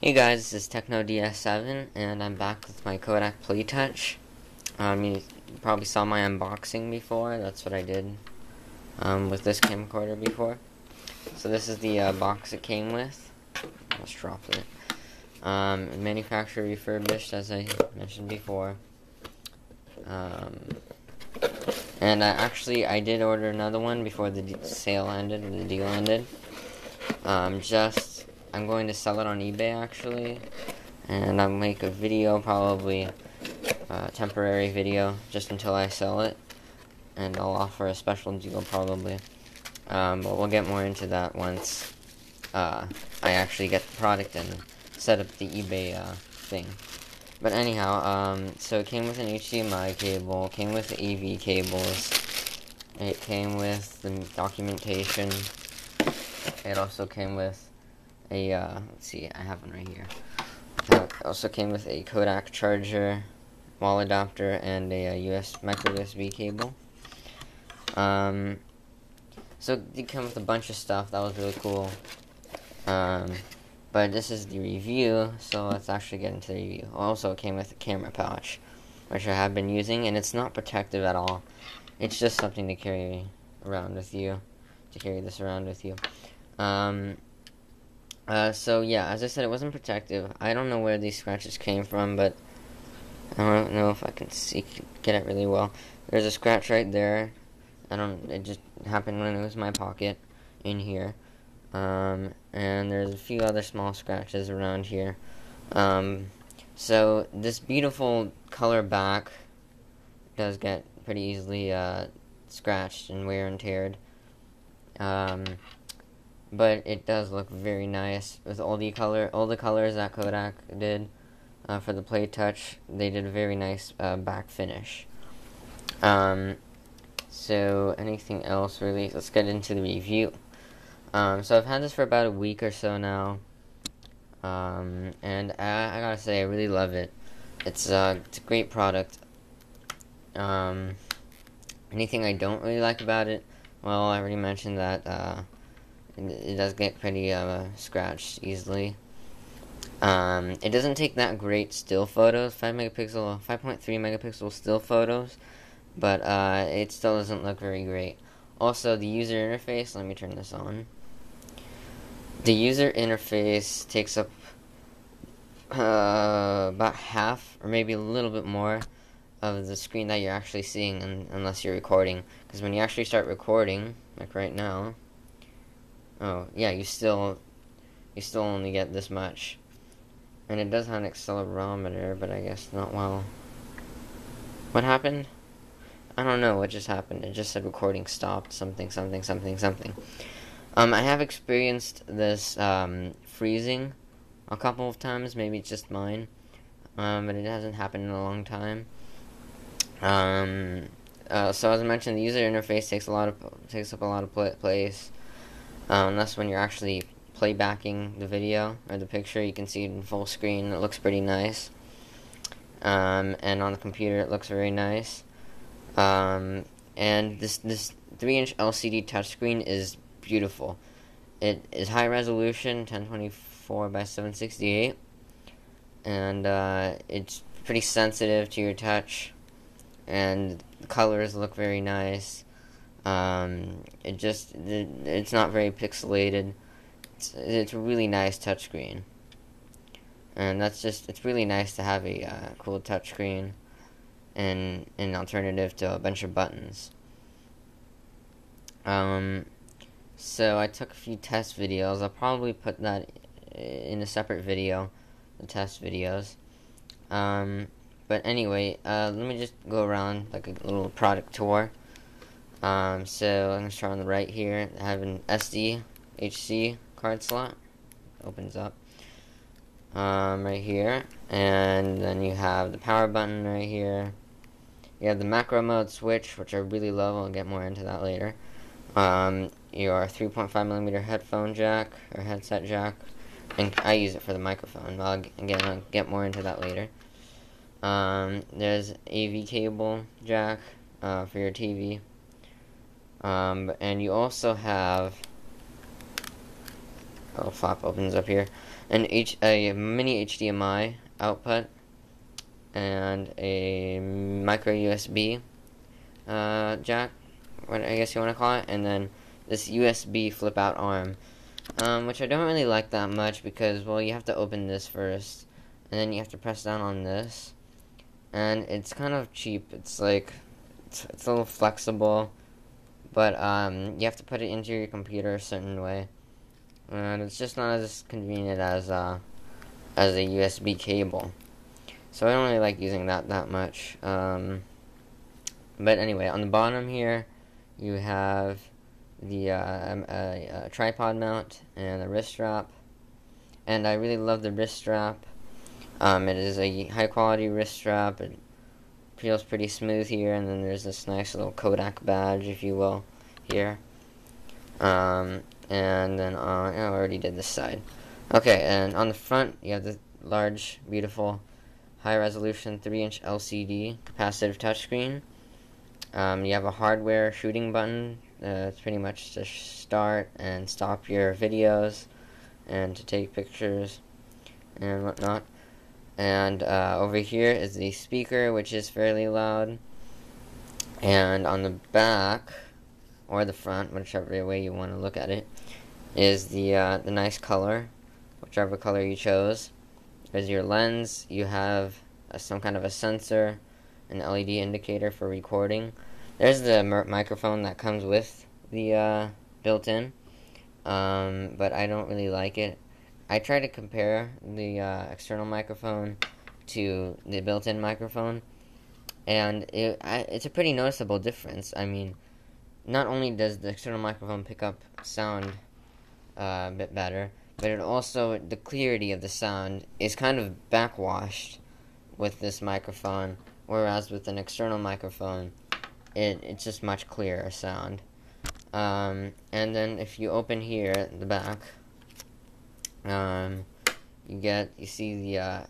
Hey guys, this is Techno DS7, and I'm back with my Kodak PlayTouch. You probably saw my unboxing before. That's what I did with this camcorder before. So this is the box it came with. Let's drop it. Manufacturer refurbished, as I mentioned before. And I did order another one before the sale ended, or the deal ended. I'm going to sell it on eBay actually, and I'll make a video, probably a temporary video, just until I sell it, and I'll offer a special deal probably, but we'll get more into that once I actually get the product and set up the eBay thing. But anyhow, so it came with an HDMI cable, came with the AV cables, it came with the documentation, it also came with a, let's see, I have one right here. It also came with a Kodak charger, wall adapter, and a micro USB cable. So it did come with a bunch of stuff. That was really cool. But this is the review, so let's actually get into the review. Also, it came with a camera pouch, which I have been using, and it's not protective at all. It's just something to carry around with you, to carry this around with you. So yeah, as I said, it wasn't protective. I don't know where these scratches came from, but I don't know if I can get it really well. There's a scratch right there. It just happened when it was in my pocket, in here. And there's a few other small scratches around here. So this beautiful color back does get pretty easily, scratched and wear and teared. But it does look very nice with all the colors that Kodak did for the PlayTouch. They did a very nice back finish. So anything else really? Let's get into the review. So I've had this for about a week or so now, and I gotta say I really love it. It's a great product. Anything I don't really like about it? Well, I already mentioned that. It does get pretty scratched easily. It doesn't take that great still photos, 5.3 megapixel still photos, but it still doesn't look very great. Also, the user interface, let me turn this on. The user interface takes up about half, or maybe a little bit more, of the screen that you're actually seeing, unless you're recording. Because when you actually start recording, like right now, oh, yeah, you still only get this much. And it does have an accelerometer, but I guess not well. What happened? I don't know what just happened. It just said recording stopped, something. I have experienced this freezing a couple of times, maybe it's just mine. But it hasn't happened in a long time. So as I mentioned, the user interface takes up a lot of place. Unless when you're actually playbacking the video or the picture, you can see it in full screen. It looks pretty nice. And on the computer, it looks very nice. And this 3-inch LCD touchscreen is beautiful. It is high resolution, 1024 by 768, and it's pretty sensitive to your touch. And the colors look very nice. It's not very pixelated. It's a really nice touchscreen, and it's really nice to have a cool touchscreen and an alternative to a bunch of buttons. So I took a few test videos. I'll probably put that in a separate video, the test videos. But anyway, let me just go around like a little product tour. So I'm going to start on the right here. I have an SDHC card slot. Opens up. Right here. And then you have the power button right here. You have the macro mode switch, which I really love. I'll get more into that later. Your 3.5mm headphone jack, or headset jack. And I use it for the microphone. I'll get more into that later. There's AV cable jack for your TV. And you also have, oh, flap opens up here. a mini HDMI output, and a micro USB jack, what I guess you want to call it, and then this USB flip out arm, which I don't really like that much because, well, you have to open this first, and then you have to press down on this, and it's kind of cheap. It's like, it's a little flexible, but you have to put it into your computer a certain way, and it's just not as convenient as a USB cable. So I don't really like using that much. But anyway, on the bottom here, you have the a tripod mount and a wrist strap, and I really love the wrist strap. It is a high quality wrist strap. It feels pretty smooth here, and then there's this nice little Kodak badge, if you will, here. And then I already did this side. Okay, and on the front you have the large, beautiful, high-resolution 3-inch LCD capacitive touchscreen. You have a hardware shooting button. It's pretty much to start and stop your videos, and to take pictures and whatnot. And over here is the speaker, which is fairly loud. And on the back, or the front, whichever way you want to look at it, is the nice color, whichever color you chose. There's your lens. You have some kind of a sensor, an LED indicator for recording. There's the microphone that comes with the built-in, but I don't really like it. I try to compare the external microphone to the built-in microphone, and it's a pretty noticeable difference. I mean, not only does the external microphone pick up sound a bit better, but it also, the clarity of the sound is kind of backwashed with this microphone, whereas with an external microphone, it's just much clearer sound. And then if you open here at the back, you see the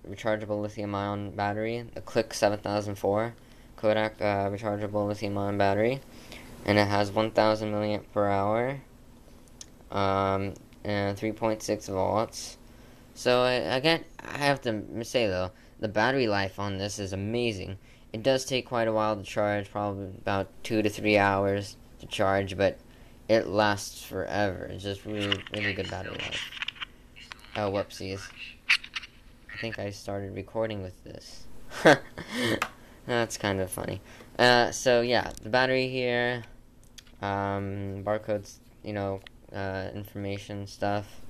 rechargeable lithium-ion battery, the Click 7004 Kodak rechargeable lithium-ion battery, and it has 1000 milliamp per hour, and 3.6 volts. So I have to say though, the battery life on this is amazing. It does take quite a while to charge, probably about 2 to 3 hours to charge, but it lasts forever. It's just really, really good battery life. Oh, whoopsies. I think I started recording with this. That's kind of funny. So yeah, the battery here, barcodes, information stuff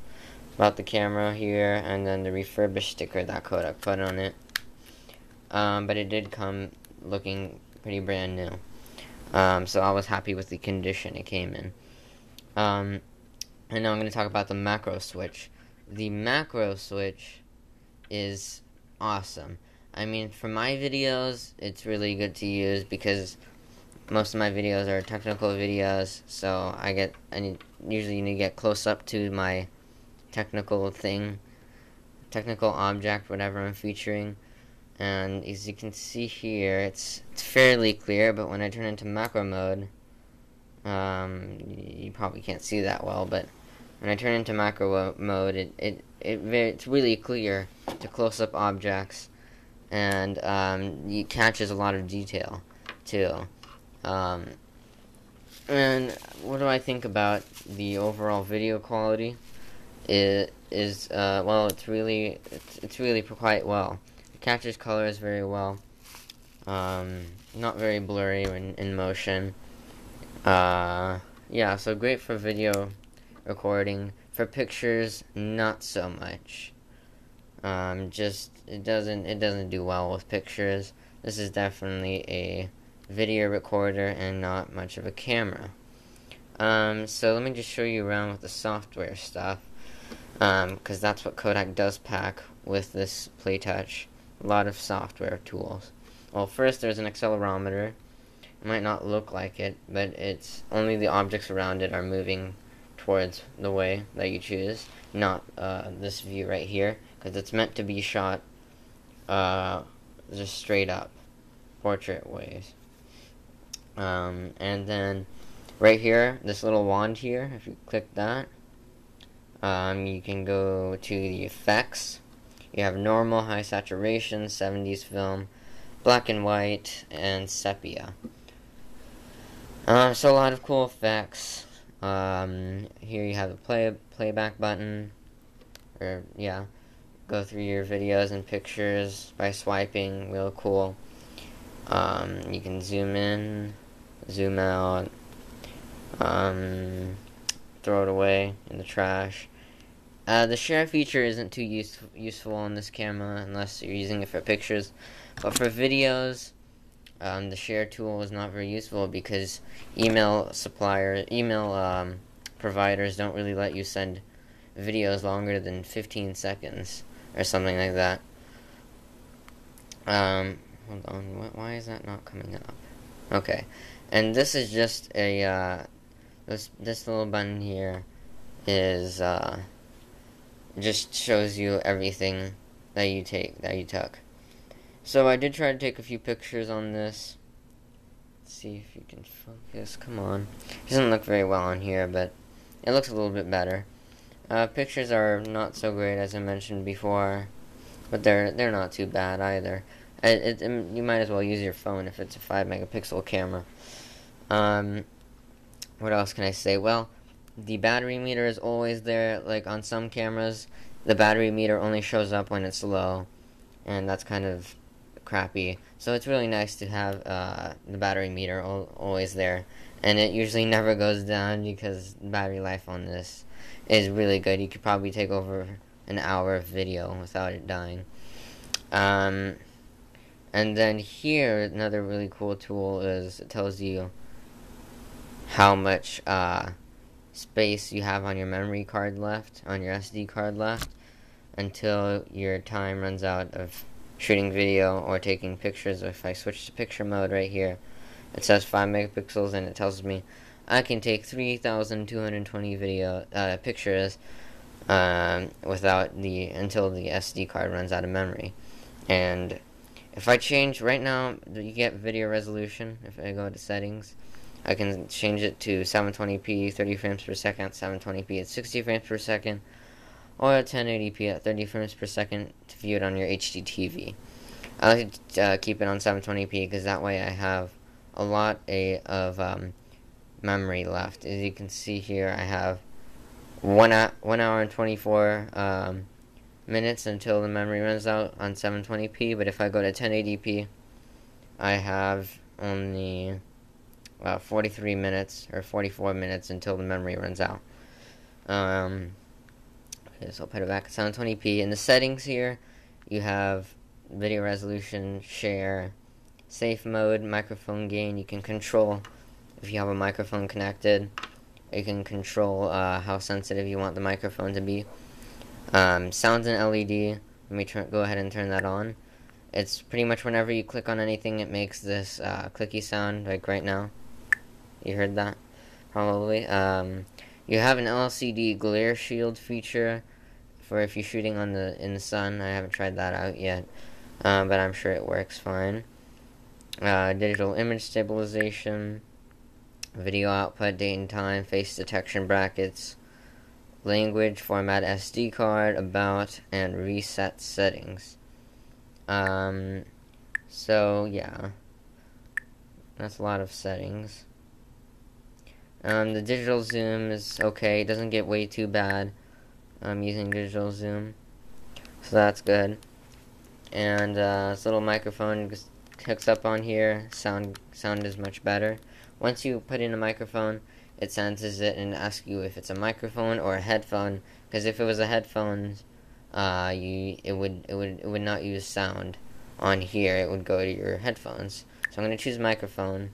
about the camera here, and then the refurbished sticker that Kodak put on it. But it did come looking pretty brand new. So I was happy with the condition it came in. And now I'm going to talk about the macro switch. The macro switch is awesome. I mean, for my videos, it's really good to use because most of my videos are technical videos, so I usually need to get close up to my technical object, whatever I'm featuring. And as you can see here, it's fairly clear, but when I turn into macro mode, you probably can't see that well, but when I turn into macro mode, it's really clear to close-up objects, and it catches a lot of detail too. And what do I think about the overall video quality? Well, it's really quite well. It catches colors very well. Not very blurry in motion. Yeah, so great for video recording. For pictures, not so much. It doesn't do well with pictures. This is definitely a video recorder and not much of a camera. So let me just show you around with the software stuff, because that's what Kodak does pack with this PlayTouch. A lot of software tools. Well, first there's an accelerometer. It might not look like it, but it's only the objects around it are moving towards the way that you choose, not this view right here, because it's meant to be shot just straight up, portrait ways. And then right here, this little wand here, if you click that, You can go to the effects. You have normal, high saturation, 70s film, black and white, and sepia. So a lot of cool effects. Here you have the playback button, or yeah, go through your videos and pictures by swiping. Real cool. You can zoom in, zoom out, throw it away in the trash. The share feature isn't too useful on this camera unless you're using it for pictures, but for videos, the share tool is not very useful because email providers don't really let you send videos longer than 15 seconds or something like that. Hold on, why is that not coming up? Okay, and this is just a this little button here is just shows you everything that you took. So I did try to take a few pictures on this. Let's see if you can focus. Come on. It doesn't look very well on here, but it looks a little bit better. Pictures are not so great as I mentioned before, but they're not too bad either. You might as well use your phone if it's a 5 megapixel camera. What else can I say? Well, the battery meter is always there. Like on some cameras, the battery meter only shows up when it's low, and that's kind of crappy. So it's really nice to have the battery meter always there, and it usually never goes down because battery life on this is really good. You could probably take over an hour of video without it dying. And then here, another really cool tool is it tells you how much space you have on your memory card left, on your SD card left, until your time runs out of shooting video or taking pictures. If I switch to picture mode right here, it says 5 megapixels and it tells me I can take 3,220 pictures until the SD card runs out of memory. And if I change right now, you get video resolution. If I go to settings, I can change it to 720p, 30 frames per second, 720p at 60 frames per second, or 1080p at 30 frames per second to view it on your HD TV. I like to keep it on 720p because that way I have a lot of memory left. As you can see here, I have 1 hour and 24 minutes until the memory runs out on 720p, but if I go to 1080p, I have only 43 minutes or 44 minutes until the memory runs out. Okay, so I'll put it back at 720p. In the settings here, you have video resolution, share, safe mode, microphone gain. You can control if you have a microphone connected. You can control how sensitive you want the microphone to be. Sounds and LED. Let me go ahead and turn that on. It's pretty much whenever you click on anything, it makes this clicky sound, like right now. You heard that? Probably. You have an LCD glare shield feature for if you're shooting in the sun. I haven't tried that out yet, but I'm sure it works fine. Digital image stabilization, video output, date and time, face detection brackets, language, format SD card, about, and reset settings. So yeah, that's a lot of settings. The digital zoom is okay. It doesn't get way too bad. I'm using digital zoom, so that's good. And this little microphone just hooks up on here. Sound is much better. Once you put in a microphone, it senses it and asks you if it's a microphone or a headphone. Because if it was a headphone, it would not use sound on here. It would go to your headphones. So I'm going to choose microphone,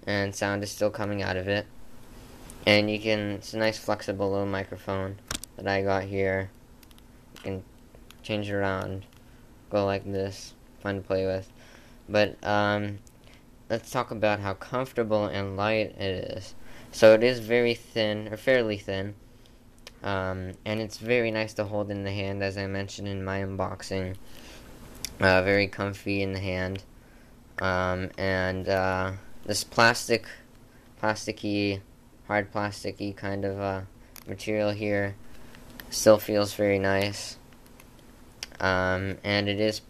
and sound is still coming out of it. And it's a nice flexible little microphone that I got here. You can change it around, go like this, fun to play with. But let's talk about how comfortable and light it is. So it is very thin, or fairly thin, and it's very nice to hold in the hand, as I mentioned in my unboxing. Very comfy in the hand, and this hard plasticky kind of material here Still feels very nice. And it is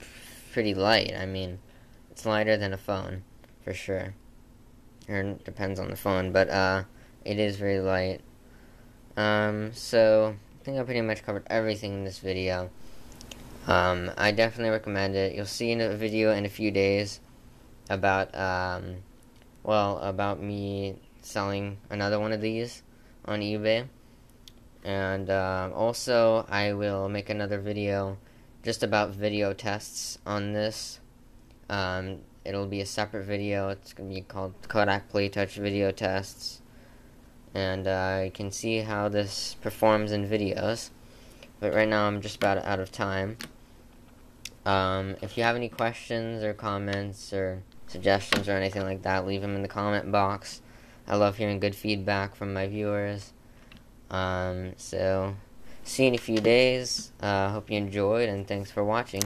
pretty light. I mean, it's lighter than a phone, for sure. Or it depends on the phone, but it is very light. So I think I pretty much covered everything in this video. I definitely recommend it. You'll see in a video in a few days about about me selling another one of these on eBay. And also I will make another video just about video tests on this. It'll be a separate video. It's going to be called Kodak PlayTouch Video Tests. And you can see how this performs in videos. But right now I'm just about out of time. If you have any questions or comments or suggestions or anything like that, leave them in the comment box. I love hearing good feedback from my viewers. So, see you in a few days. Hope you enjoyed, and thanks for watching.